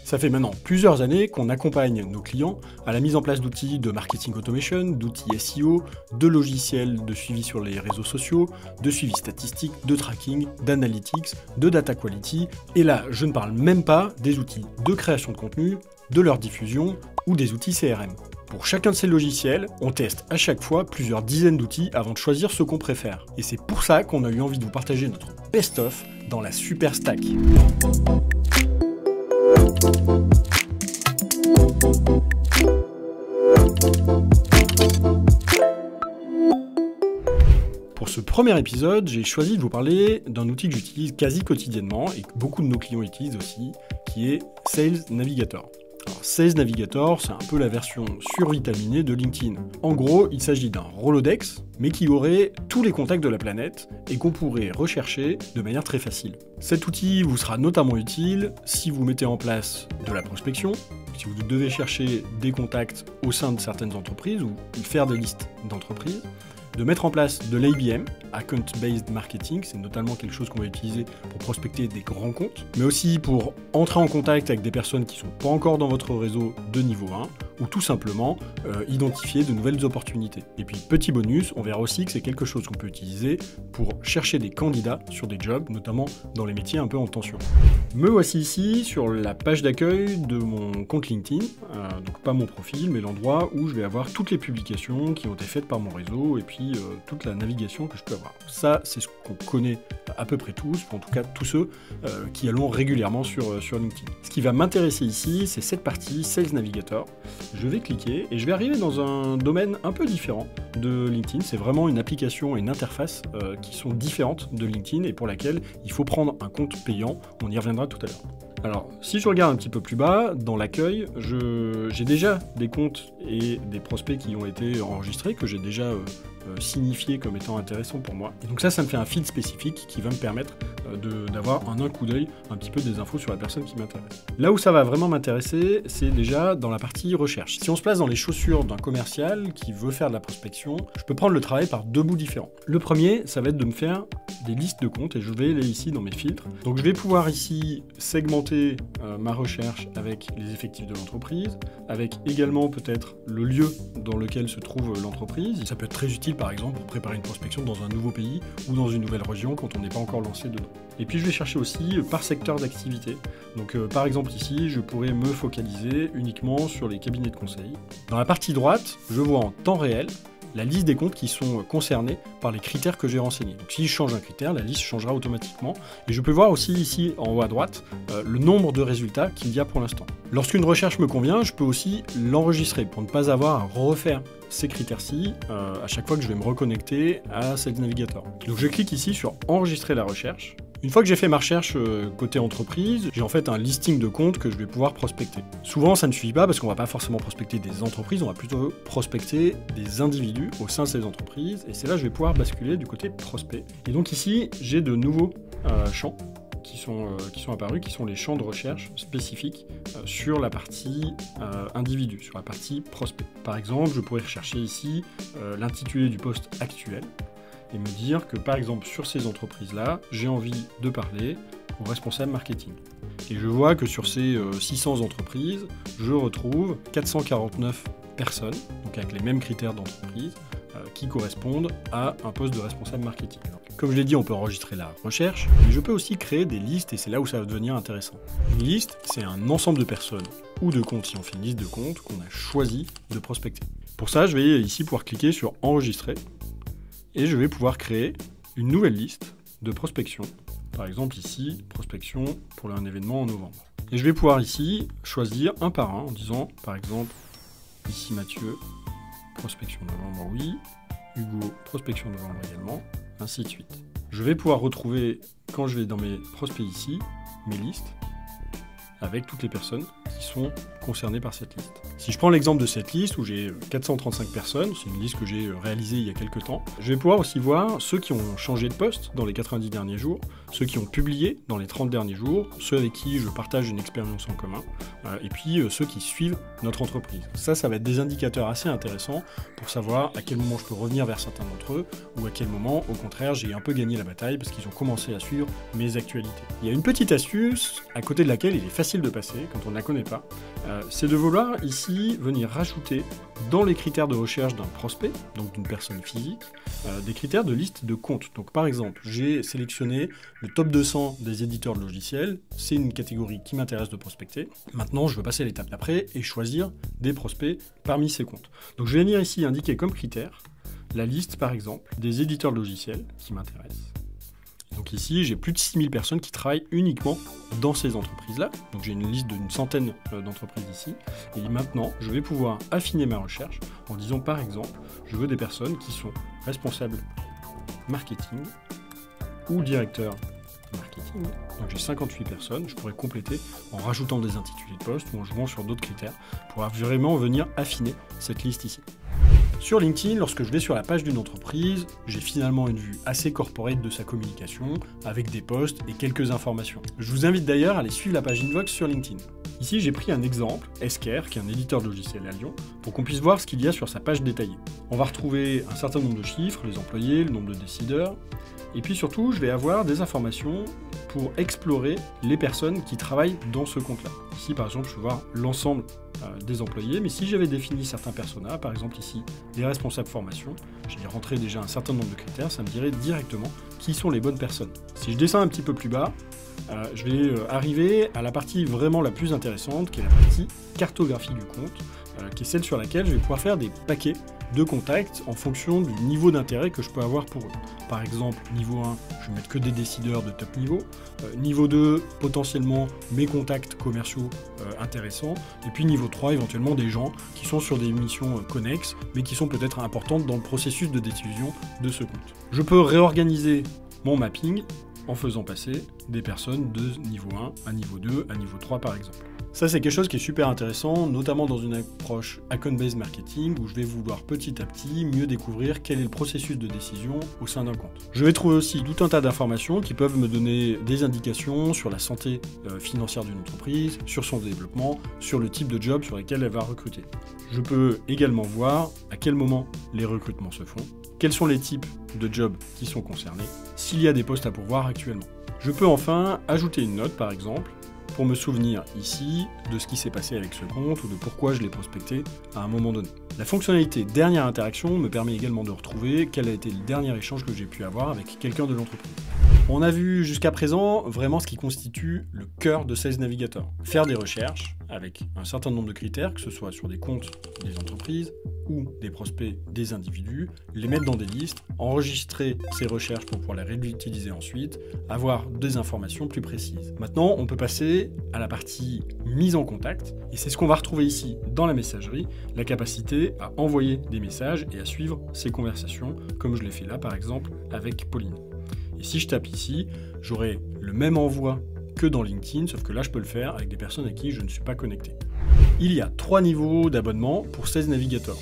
Ça fait maintenant plusieurs années qu'on accompagne nos clients à la mise en place d'outils de marketing automation, d'outils SEO, de logiciels de suivi sur les réseaux sociaux, de suivi statistique, de tracking, d'analytics, de data quality, et là, je ne parle même pas des outils de création de contenu, de leur diffusion ou des outils CRM. Pour chacun de ces logiciels, on teste à chaque fois plusieurs dizaines d'outils avant de choisir ce qu'on préfère. Et c'est pour ça qu'on a eu envie de vous partager notre best-of dans la Super Stack. Pour ce premier épisode, j'ai choisi de vous parler d'un outil que j'utilise quasi quotidiennement et que beaucoup de nos clients utilisent aussi, qui est Sales Navigator. Alors, Sales Navigator, c'est un peu la version survitaminée de LinkedIn. En gros, il s'agit d'un Rolodex, mais qui aurait tous les contacts de la planète et qu'on pourrait rechercher de manière très facile. Cet outil vous sera notamment utile si vous mettez en place de la prospection, si vous devez chercher des contacts au sein de certaines entreprises ou faire des listes d'entreprises, de mettre en place de l'ABM, Account Based Marketing, c'est notamment quelque chose qu'on va utiliser pour prospecter des grands comptes, mais aussi pour entrer en contact avec des personnes qui ne sont pas encore dans votre réseau de niveau 1, ou tout simplement identifier de nouvelles opportunités. Et puis petit bonus, on verra aussi que c'est quelque chose qu'on peut utiliser pour chercher des candidats sur des jobs, notamment dans les métiers un peu en tension. Me voici ici sur la page d'accueil de mon compte LinkedIn, donc pas mon profil, mais l'endroit où je vais avoir toutes les publications qui ont été faites par mon réseau, et puis toute la navigation que je peux avoir. Ça, c'est ce qu'on connaît à peu près tous, en tout cas tous ceux qui allons régulièrement sur LinkedIn. Ce qui va m'intéresser ici, c'est cette partie Sales Navigator. Je vais cliquer et je vais arriver dans un domaine un peu différent de LinkedIn. C'est vraiment une application et une interface qui sont différentes de LinkedIn et pour laquelle il faut prendre un compte payant. On y reviendra tout à l'heure. Alors, si je regarde un petit peu plus bas, dans l'accueil, j'ai déjà des comptes et des prospects qui ont été enregistrés, que j'ai déjà signifiés comme étant intéressants pour moi. Et donc ça me fait un feed spécifique qui va me permettre d'avoir en un coup d'œil un petit peu des infos sur la personne qui m'intéresse. Là où ça va vraiment m'intéresser, c'est déjà dans la partie recherche. Si on se place dans les chaussures d'un commercial qui veut faire de la prospection, je peux prendre le travail par deux bouts différents. Le premier, ça va être de me faire des listes de comptes et je vais aller ici dans mes filtres. Donc je vais pouvoir ici segmenter ma recherche avec les effectifs de l'entreprise, avec également peut-être le lieu dans lequel se trouve l'entreprise. Ça peut être très utile par exemple pour préparer une prospection dans un nouveau pays ou dans une nouvelle région quand on n'est pas encore lancé dedans. Et puis je vais chercher aussi par secteur d'activité. Donc par exemple ici, je pourrais me focaliser uniquement sur les cabinets de conseil. Dans la partie droite, je vois en temps réel la liste des comptes qui sont concernés par les critères que j'ai renseignés. Donc si je change un critère, la liste changera automatiquement. Et je peux voir aussi ici en haut à droite le nombre de résultats qu'il y a pour l'instant. Lorsqu'une recherche me convient, je peux aussi l'enregistrer pour ne pas avoir à refaire ces critères-ci à chaque fois que je vais me reconnecter à Sales Navigator. Donc je clique ici sur enregistrer la recherche. Une fois que j'ai fait ma recherche côté entreprise, j'ai en fait un listing de comptes que je vais pouvoir prospecter. Souvent, ça ne suffit pas parce qu'on va pas forcément prospecter des entreprises, on va plutôt prospecter des individus au sein de ces entreprises. Et c'est là que je vais pouvoir basculer du côté prospect. Et donc ici, j'ai de nouveaux champs qui sont apparus, qui sont les champs de recherche spécifiques sur la partie individu, sur la partie prospect. Par exemple, je pourrais rechercher ici l'intitulé du poste actuel, et me dire que par exemple sur ces entreprises-là, j'ai envie de parler au responsable marketing. Et je vois que sur ces 600 entreprises, je retrouve 449 personnes, donc avec les mêmes critères d'entreprise, qui correspondent à un poste de responsable marketing. Comme je l'ai dit, on peut enregistrer la recherche, mais je peux aussi créer des listes, et c'est là où ça va devenir intéressant. Une liste, c'est un ensemble de personnes ou de comptes, si on fait une liste de comptes, qu'on a choisi de prospecter. Pour ça, je vais ici pouvoir cliquer sur enregistrer, et je vais pouvoir créer une nouvelle liste de prospection. Par exemple ici, prospection pour un événement en novembre. Et je vais pouvoir ici choisir un par un en disant, par exemple, ici Mathieu, prospection novembre, oui. Hugo, prospection novembre également, ainsi de suite. Je vais pouvoir retrouver, quand je vais dans mes prospects ici, mes listes, avec toutes les personnes qui sont concernés par cette liste. Si je prends l'exemple de cette liste où j'ai 435 personnes, c'est une liste que j'ai réalisée il y a quelques temps, je vais pouvoir aussi voir ceux qui ont changé de poste dans les 90 derniers jours, ceux qui ont publié dans les 30 derniers jours, ceux avec qui je partage une expérience en commun, et puis ceux qui suivent notre entreprise. Ça va être des indicateurs assez intéressants pour savoir à quel moment je peux revenir vers certains d'entre eux, ou à quel moment, au contraire, j'ai un peu gagné la bataille parce qu'ils ont commencé à suivre mes actualités. Il y a une petite astuce à côté de laquelle il est facile de passer quand on ne la connaît pas, c'est de vouloir ici venir rajouter dans les critères de recherche d'un prospect, donc d'une personne physique, des critères de liste de comptes. Donc par exemple, j'ai sélectionné le top 200 des éditeurs de logiciels, c'est une catégorie qui m'intéresse de prospecter. Maintenant, je veux passer à l'étape d'après et choisir des prospects parmi ces comptes. Donc je vais venir ici indiquer comme critère la liste, par exemple, des éditeurs de logiciels qui m'intéressent. Donc ici, j'ai plus de 6000 personnes qui travaillent uniquement dans ces entreprises-là. Donc j'ai une liste d'une centaine d'entreprises ici. Et maintenant, je vais pouvoir affiner ma recherche en disant, par exemple, je veux des personnes qui sont responsables marketing ou directeurs marketing. Donc j'ai 58 personnes, je pourrais compléter en rajoutant des intitulés de poste ou en jouant sur d'autres critères pour vraiment venir affiner cette liste ici. Sur LinkedIn, lorsque je vais sur la page d'une entreprise, j'ai finalement une vue assez corporate de sa communication, avec des posts et quelques informations. Je vous invite d'ailleurs à aller suivre la page Invox sur LinkedIn. Ici, j'ai pris un exemple, Esquerre, qui est un éditeur de logiciels à Lyon, pour qu'on puisse voir ce qu'il y a sur sa page détaillée. On va retrouver un certain nombre de chiffres, les employés, le nombre de décideurs, et puis surtout, je vais avoir des informations pour explorer les personnes qui travaillent dans ce compte-là. Ici, par exemple, je peux voir l'ensemble des employés, mais si j'avais défini certains personas, par exemple ici, les responsables formation, j'ai rentré déjà un certain nombre de critères, ça me dirait directement qui sont les bonnes personnes. Si je descends un petit peu plus bas, je vais arriver à la partie vraiment la plus intéressante, qui est la partie cartographie du compte, qui est celle sur laquelle je vais pouvoir faire des paquets de contacts en fonction du niveau d'intérêt que je peux avoir pour eux. Par exemple, niveau 1, je vais mettre que des décideurs de top niveau. Niveau 2, potentiellement mes contacts commerciaux intéressants. Et puis niveau 3, éventuellement des gens qui sont sur des missions connexes, mais qui sont peut-être importantes dans le processus de décision de ce compte. Je peux réorganiser mon mapping en faisant passer des personnes de niveau 1 à niveau 2 à niveau 3 par exemple. Ça, c'est quelque chose qui est super intéressant, notamment dans une approche account-based marketing, où je vais vouloir petit à petit mieux découvrir quel est le processus de décision au sein d'un compte. Je vais trouver aussi tout un tas d'informations qui peuvent me donner des indications sur la santé financière d'une entreprise, sur son développement, sur le type de job sur lequel elle va recruter. Je peux également voir à quel moment les recrutements se font, quels sont les types de jobs qui sont concernés, s'il y a des postes à pourvoir actuellement. Je peux enfin ajouter une note, par exemple, pour me souvenir ici de ce qui s'est passé avec ce compte ou de pourquoi je l'ai prospecté à un moment donné. La fonctionnalité dernière interaction me permet également de retrouver quel a été le dernier échange que j'ai pu avoir avec quelqu'un de l'entreprise. On a vu jusqu'à présent vraiment ce qui constitue le cœur de Sales Navigator. Faire des recherches avec un certain nombre de critères, que ce soit sur des comptes des entreprises ou des prospects des individus, les mettre dans des listes, enregistrer ces recherches pour pouvoir les réutiliser ensuite, avoir des informations plus précises. Maintenant, on peut passer à la partie mise en contact, et c'est ce qu'on va retrouver ici dans la messagerie, la capacité à envoyer des messages et à suivre ces conversations, comme je l'ai fait là par exemple avec Pauline. Et si je tape ici, j'aurai le même envoi que dans LinkedIn, sauf que là je peux le faire avec des personnes à qui je ne suis pas connecté. Il y a 3 niveaux d'abonnement pour Sales Navigator.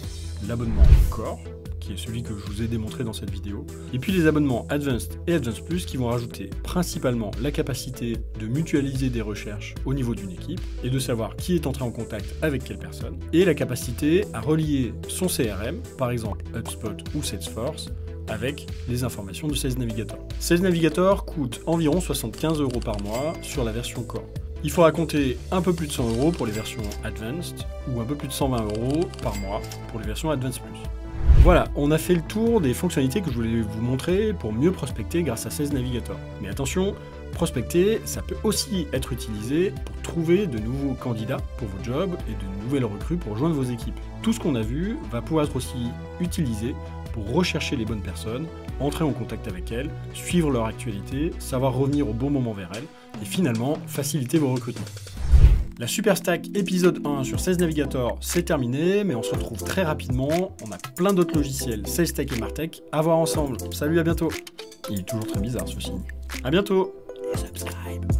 L'abonnement Core, qui est celui que je vous ai démontré dans cette vidéo, et puis les abonnements Advanced et Advanced Plus qui vont rajouter principalement la capacité de mutualiser des recherches au niveau d'une équipe et de savoir qui est entré en contact avec quelle personne, et la capacité à relier son CRM, par exemple HubSpot ou Salesforce, avec les informations de Sales Navigator. Sales Navigator coûte environ 75 € par mois sur la version Core. Il faudra compter un peu plus de 100 € pour les versions Advanced ou un peu plus de 120 € par mois pour les versions Advanced Plus. Voilà, on a fait le tour des fonctionnalités que je voulais vous montrer pour mieux prospecter grâce à Sales Navigator. Mais attention, prospecter, ça peut aussi être utilisé pour trouver de nouveaux candidats pour vos jobs et de nouvelles recrues pour rejoindre vos équipes. Tout ce qu'on a vu va pouvoir être aussi utilisé pour rechercher les bonnes personnes, entrer en contact avec elles, suivre leur actualité, savoir revenir au bon moment vers elles, et finalement faciliter vos recrutements. La Super Stack épisode 1 sur Sales Navigator, c'est terminé, mais on se retrouve très rapidement. On a plein d'autres logiciels, Sales Tech et Martech, à voir ensemble. Salut, à bientôt. Il est toujours très bizarre ce signe. À bientôt. Subscribe.